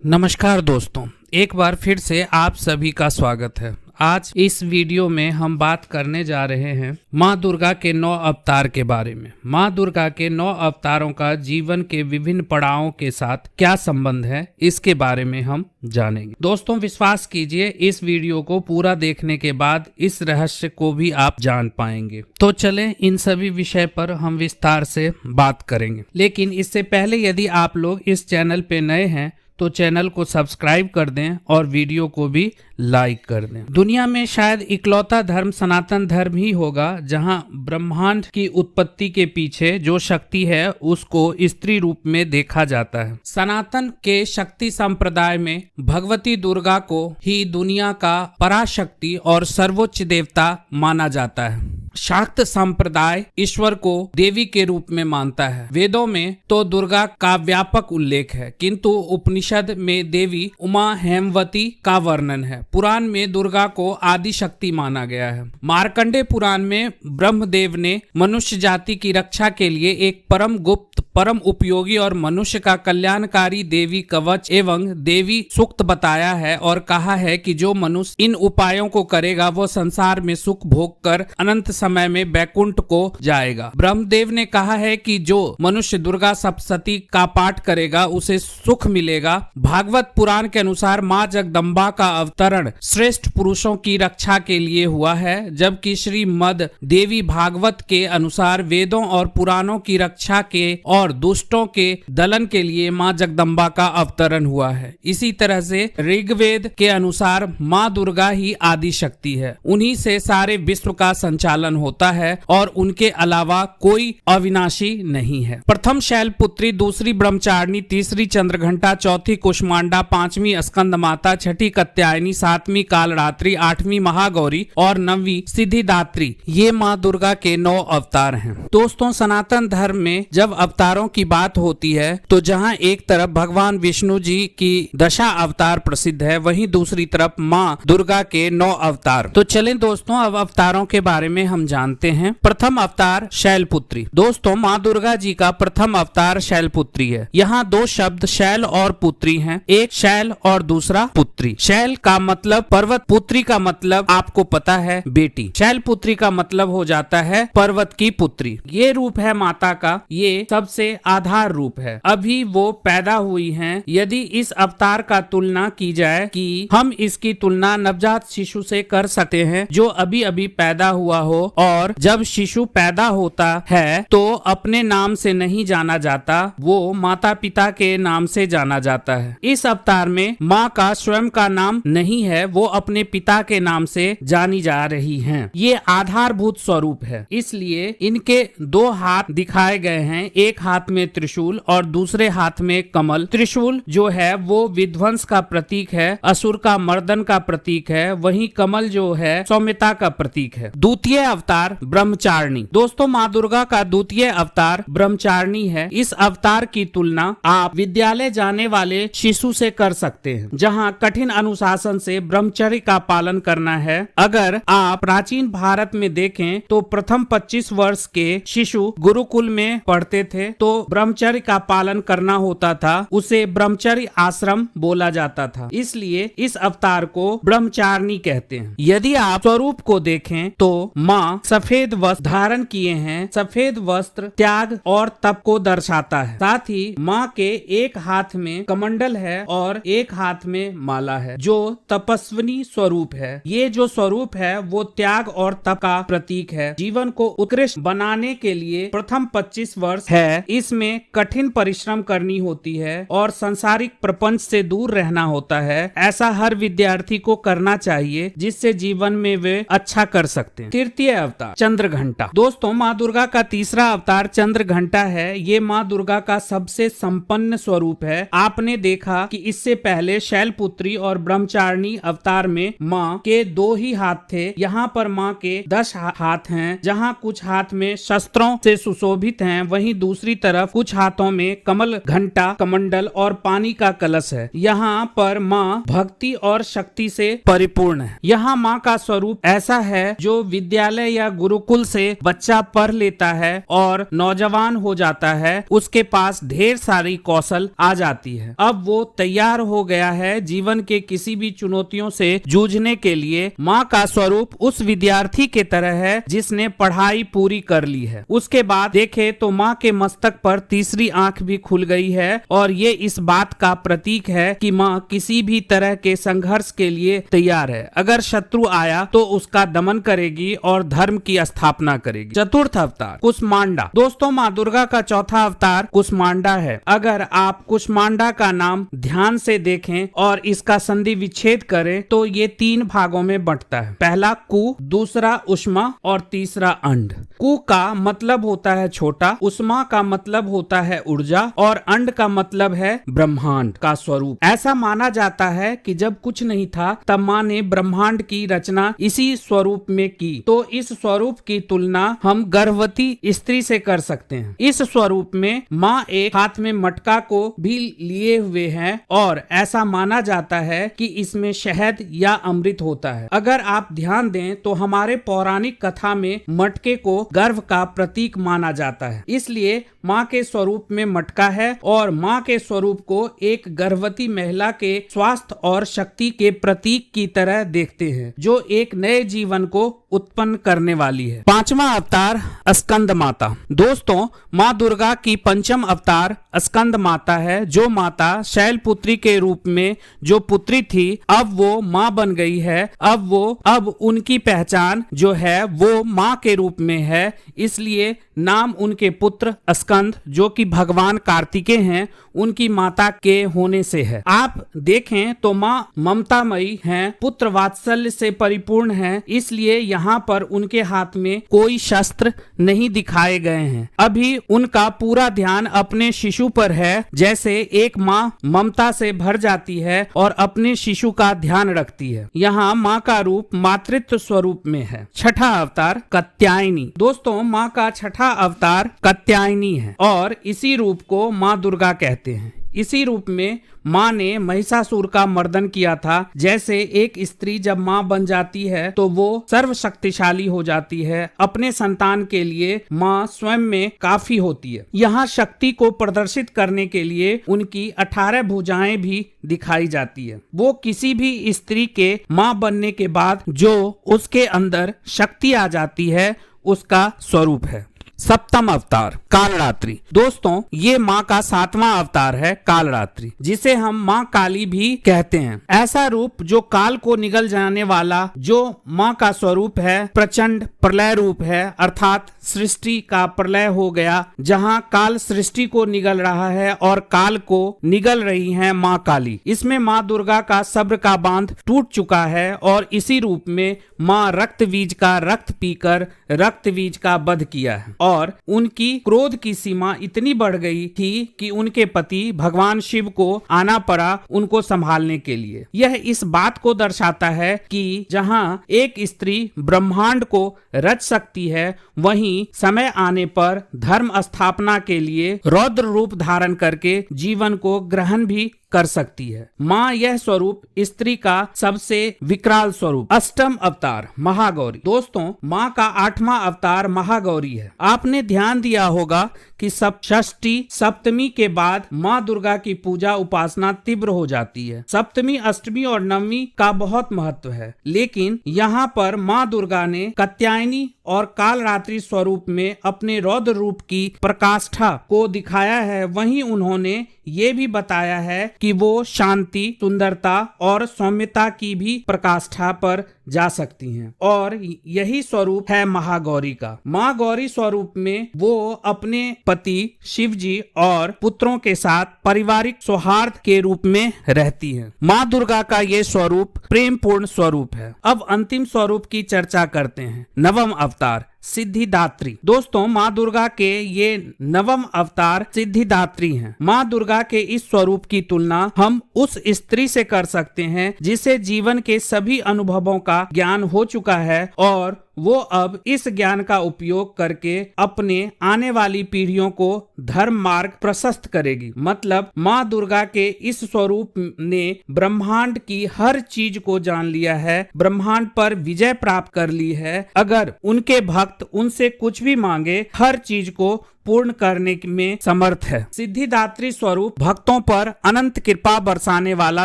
नमस्कार दोस्तों, एक बार फिर से आप सभी का स्वागत है। आज इस वीडियो में हम बात करने जा रहे हैं माँ दुर्गा के 9 अवतार के बारे में। माँ दुर्गा के 9 अवतारों का जीवन के विभिन्न पड़ावों के साथ क्या संबंध है, इसके बारे में हम जानेंगे। दोस्तों, विश्वास कीजिए, इस वीडियो को पूरा देखने के बाद इस रहस्य को भी आप जान पाएंगे। तो चलें, इन सभी विषय पर हम विस्तार से बात करेंगे। लेकिन इससे पहले यदि आप लोग इस चैनल पे नए हैं तो चैनल को सब्सक्राइब कर दें और वीडियो को भी लाइक कर दें। दुनिया में शायद इकलौता धर्म सनातन धर्म ही होगा जहां ब्रह्मांड की उत्पत्ति के पीछे जो शक्ति है उसको स्त्री रूप में देखा जाता है। सनातन के शक्ति संप्रदाय में भगवती दुर्गा को ही दुनिया का पराशक्ति और सर्वोच्च देवता माना जाता है। शाक्त संप्रदाय ईश्वर को देवी के रूप में मानता है। वेदों में तो दुर्गा का व्यापक उल्लेख है, किंतु उपनिषद में देवी उमा हेमवती का वर्णन है। पुराण में दुर्गा को आदि शक्ति माना गया है। मार्कंडेय पुराण में ब्रह्मदेव ने मनुष्य जाति की रक्षा के लिए एक परम गुप्त, परम उपयोगी और मनुष्य का कल्याणकारी देवी कवच एवं देवी सूक्त बताया है और कहा है कि जो मनुष्य इन उपायों को करेगा वो संसार में सुख भोग कर अनंत समय में बैकुंठ को जाएगा। ब्रह्मदेव ने कहा है कि जो मनुष्य दुर्गा सप्तशती का पाठ करेगा उसे सुख मिलेगा। भागवत पुराण के अनुसार माँ जगदम्बा का अवतरण श्रेष्ठ पुरुषों की रक्षा के लिए हुआ है, जबकि श्रीमद् देवी भागवत के अनुसार वेदों और पुराणों की रक्षा के और दुष्टों के दलन के लिए माँ जगदम्बा का अवतरण हुआ है। इसी तरह से ऋग्वेद के अनुसार माँ दुर्गा ही आदि शक्ति है। उन्हीं से सारे विश्व का संचालन होता है और उनके अलावा कोई अविनाशी नहीं है। प्रथम शैलपुत्री, दूसरी ब्रह्मचारिणी, तीसरी चंद्रघंटा, चौथी कुष्मांडा, पांचवी स्कंद माता, छठी कात्यायनी, सातवीं कालरात्रि, आठवीं महागौरी और 9वीं सिद्धिदात्री, ये माँ दुर्गा के 9 अवतार हैं। दोस्तों, सनातन धर्म में जब अवतारों की बात होती है तो जहाँ एक तरफ भगवान विष्णु जी की दशा अवतार प्रसिद्ध है, वहीं दूसरी तरफ माँ दुर्गा के 9 अवतार। तो चलें दोस्तों, अब अवतारों के बारे में हम जानते हैं। प्रथम अवतार शैलपुत्री। दोस्तों, माँ दुर्गा जी का प्रथम अवतार शैलपुत्री है। यहाँ 2 शब्द शैल और पुत्री हैं, एक शैल और दूसरा पुत्री। शैल का मतलब पर्वत, पुत्री का मतलब आपको पता है बेटी। शैलपुत्री का मतलब हो जाता है पर्वत की पुत्री। ये रूप है माता का, ये सबसे आधार रूप है। अभी वो पैदा हुई हैं। यदि इस अवतार का तुलना की जाए कि हम इसकी तुलना नवजात शिशु से कर सकते हैं जो अभी अभी पैदा हुआ हो, और जब शिशु पैदा होता है तो अपने नाम से नहीं जाना जाता, वो माता पिता के नाम से जाना जाता है। इस अवतार में माँ का स्वयं का नाम नहीं है, वो अपने पिता के नाम से जानी जा रही हैं। ये आधारभूत स्वरूप है, इसलिए इनके 2 हाथ दिखाए गए हैं, एक हाथ में त्रिशूल और दूसरे हाथ में कमल। त्रिशूल जो है वो विध्वंस का प्रतीक है, असुर का मर्दन का प्रतीक है, वहीं कमल जो है सौम्यता का प्रतीक है। द्वितीय अवतार ब्रह्मचारिणी। दोस्तों, माँ दुर्गा का द्वितीय अवतार ब्रह्मचारिणी है। इस अवतार की तुलना आप विद्यालय जाने वाले शिशु से कर सकते हैं, जहाँ कठिन अनुशासन से ब्रह्मचर्य का पालन करना है। अगर आप प्राचीन भारत में देखें तो प्रथम 25 वर्ष के शिशु गुरुकुल में पढ़ते थे तो ब्रह्मचर्य का पालन करना होता था, उसे ब्रह्मचर्य आश्रम बोला जाता था, इसलिए इस अवतार को ब्रह्मचारिणी कहते हैं। यदि आप स्वरूप को देखें तो माँ सफेद वस्त्र धारण किए हैं। सफेद वस्त्र त्याग और तप को दर्शाता है। साथ ही माँ के एक हाथ में कमंडल है और एक हाथ में माला है, जो तपस्विनी स्वरूप है। ये जो स्वरूप है वो त्याग और तप का प्रतीक है। जीवन को उत्कृष्ट बनाने के लिए प्रथम 25 वर्ष है, इसमें कठिन परिश्रम करनी होती है और सांसारिक प्रपंच से दूर रहना होता है। ऐसा हर विद्यार्थी को करना चाहिए, जिससे जीवन में वे अच्छा कर सकते हैं। तृतीय अवतार चंद्रघंटा। दोस्तों, माँ दुर्गा का तीसरा अवतार चंद्रघंटा है। ये माँ दुर्गा का सबसे संपन्न स्वरूप है। आपने देखा कि इससे पहले शैलपुत्री और ब्रह्मचारिणी अवतार में माँ के 2 ही हाथ थे। यहाँ पर माँ के 10 हाथ हैं, जहाँ कुछ हाथ में शस्त्रों से सुशोभित हैं, वहीं दूसरी तरफ कुछ हाथों में कमल, घंटा, कमंडल और पानी का कलश है। यहाँ पर माँ भक्ति और शक्ति से परिपूर्ण है। यहाँ माँ का स्वरूप ऐसा है जो विद्यालय विद्यालय या गुरुकुल से बच्चा पढ़ लेता है और नौजवान हो जाता है, उसके पास ढेर सारी कौशल आ जाती है। अब वो तैयार हो गया है जीवन के किसी भी चुनौतियों से जूझने के लिए। माँ का स्वरूप उस विद्यार्थी के तरह है जिसने पढ़ाई पूरी कर ली है। उसके बाद देखे तो माँ के मस्तक पर तीसरी आंख भी खुल गई है और ये इस बात का प्रतीक है कि माँ किसी भी तरह के संघर्ष के लिए तैयार है। अगर शत्रु आया तो उसका दमन करेगी और धर्म की स्थापना करेगी। चतुर्थ अवतार कुष्मांडा। दोस्तों, माँ दुर्गा का चौथा अवतार कुष्मांडा है। अगर आप कुष्मांडा का नाम ध्यान से देखें और इसका संधि विच्छेद करें तो ये 3 भागों में बंटता है। पहला कु, दूसरा उष्मा और तीसरा अंड। कु का मतलब होता है छोटा, उष्मा का मतलब होता है ऊर्जा और अंड का मतलब है ब्रह्मांड का स्वरूप। ऐसा माना जाता है कि जब कुछ नहीं था तब माँ ने ब्रह्मांड की रचना इसी स्वरूप में की। तो इस स्वरूप की तुलना हम गर्भवती स्त्री से कर सकते हैं। इस स्वरूप में माँ एक हाथ में मटका को भी लिए हुए हैं और ऐसा माना जाता है कि इसमें शहद या अमृत होता है। अगर आप ध्यान दें तो हमारे पौराणिक कथा में मटके को गर्भ का प्रतीक माना जाता है, इसलिए माँ के स्वरूप में मटका है और माँ के स्वरूप को एक गर्भवती महिला के स्वास्थ्य और शक्ति के प्रतीक की तरह देखते हैं, जो एक नए जीवन को उत्पन्न करने वाली है। 5वां अवतार स्कंद माता। दोस्तों, माँ दुर्गा की 5म अवतार स्कंद माता है, जो माता शैलपुत्री के रूप में जो पुत्री थी अब वो माँ बन गई है। अब उनकी पहचान जो है वो माँ के रूप में है, इसलिए नाम उनके पुत्र स्कंद, जो कि भगवान कार्तिकेय हैं, उनकी माता के होने से है। आप देखें तो माँ ममतामयी हैं, पुत्र वात्सल्य से परिपूर्ण हैं, इसलिए यहाँ पर उनके हाथ में कोई शस्त्र नहीं दिखाए गए हैं। अभी उनका पूरा ध्यान अपने शिशु पर है। जैसे एक माँ ममता से भर जाती है और अपने शिशु का ध्यान रखती है, यहाँ माँ का रूप मातृत्व स्वरूप में है। 6ठा अवतार कात्यायनी। दोस्तों, माँ का 6ठा अवतार कात्यायनी है और इसी रूप को माँ दुर्गा कहते हैं। इसी रूप में माँ ने महिषासुर का मर्दन किया था। जैसे एक स्त्री जब माँ बन जाती है तो वो सर्वशक्तिशाली हो जाती है, अपने संतान के लिए माँ स्वयं में काफी होती है। यहाँ शक्ति को प्रदर्शित करने के लिए उनकी 18 भुजाएं भी दिखाई जाती है। वो किसी भी स्त्री के माँ बनने के बाद जो उसके अंदर शक्ति आ जाती है उसका स्वरूप है। 7वां अवतार कालरात्रि। दोस्तों, ये माँ का 7वां अवतार है कालरात्रि, जिसे हम माँ काली भी कहते हैं। ऐसा रूप जो काल को निगल जाने वाला जो माँ का स्वरूप है, प्रचंड प्रलय रूप है, अर्थात सृष्टि का प्रलय हो गया। जहाँ काल सृष्टि को निगल रहा है और काल को निगल रही है माँ काली। इसमें माँ दुर्गा का सब्र का बांध टूट चुका है और इसी रूप में माँ रक्तबीज का रक्त पीकर रक्तबीज का वध किया है और उनकी क्रोध की सीमा इतनी बढ़ गई थी कि उनके पति भगवान शिव को आना पड़ा उनको संभालने के लिए। यह इस बात को दर्शाता है कि जहाँ एक स्त्री ब्रह्मांड को रच सकती है, वहीं समय आने पर धर्म स्थापना के लिए रौद्र रूप धारण करके जीवन को ग्रहण भी कर सकती है। माँ यह स्वरूप स्त्री का सबसे विकराल स्वरूप। 8वां अवतार महागौरी। दोस्तों, माँ का 8वां अवतार महागौरी है। आपने ध्यान दिया होगा कि षष्ठी सप्तमी के बाद माँ दुर्गा की पूजा उपासना तीव्र हो जाती है। सप्तमी, अष्टमी और नवमी का बहुत महत्व है, लेकिन यहाँ पर माँ दुर्गा ने कात्यायनी और कालरात्रि स्वरूप में अपने रौद्र रूप की प्रकाष्ठा को दिखाया है। वहीं उन्होंने ये भी बताया है कि वो शांति, सुंदरता और सौम्यता की भी प्रकाष्ठा पर जा सकती हैं और यही स्वरूप है महागौरी का। माँ गौरी स्वरूप में वो अपने पति शिव जी और पुत्रों के साथ पारिवारिक सौहार्द के रूप में रहती हैं। माँ दुर्गा का ये स्वरूप प्रेम पूर्ण स्वरूप है। अब अंतिम स्वरूप की चर्चा करते हैं। 9वां अवतार सिद्धिदात्री। दोस्तों, माँ दुर्गा के ये नवम अवतार सिद्धिदात्री हैं। माँ दुर्गा के इस स्वरूप की तुलना हम उस स्त्री से कर सकते हैं जिसे जीवन के सभी अनुभवों का ज्ञान हो चुका है और वो अब इस ज्ञान का उपयोग करके अपने आने वाली पीढ़ियों को धर्म मार्ग प्रशस्त करेगी। मतलब माँ दुर्गा के इस स्वरूप ने ब्रह्मांड की हर चीज को जान लिया है, ब्रह्मांड पर विजय प्राप्त कर ली है। अगर उनके भक्त उनसे कुछ भी मांगे, हर चीज को पूर्ण करने में समर्थ है। सिद्धिदात्री स्वरूप भक्तों पर अनंत कृपा बरसाने वाला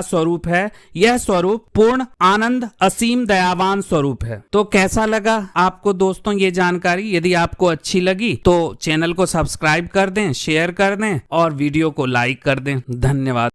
स्वरूप है। यह स्वरूप पूर्ण आनंद, असीम दयावान स्वरूप है। तो कैसा लगा आपको दोस्तों ये जानकारी? यदि आपको अच्छी लगी तो चैनल को सब्सक्राइब कर दें, शेयर कर दें और वीडियो को लाइक कर दें। धन्यवाद।